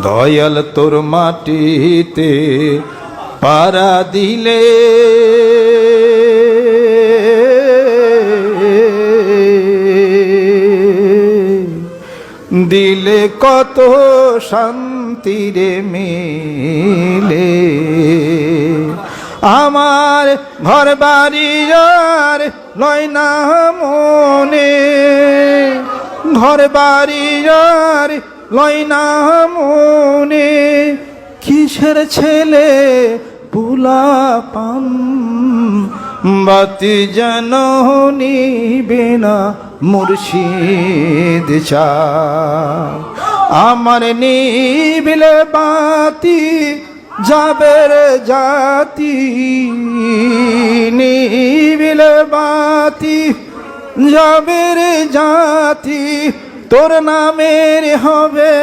দয়াল তোর মাটিতে পারা দিলে দিলে কত শান্তি রে মিলে। আমার ঘর বাড়ি আর লয় না মনে, ঘর বাড়ি আর লয় না মনে, কিসের ছেলে পুলা পান বাতি যেন নিবে না মুর্শিদ চায়। আমার নিবিলে বাতি যাবে রে জাতি, নিবিলে বাতি যাবে রে জাতি, তোর নামের হবে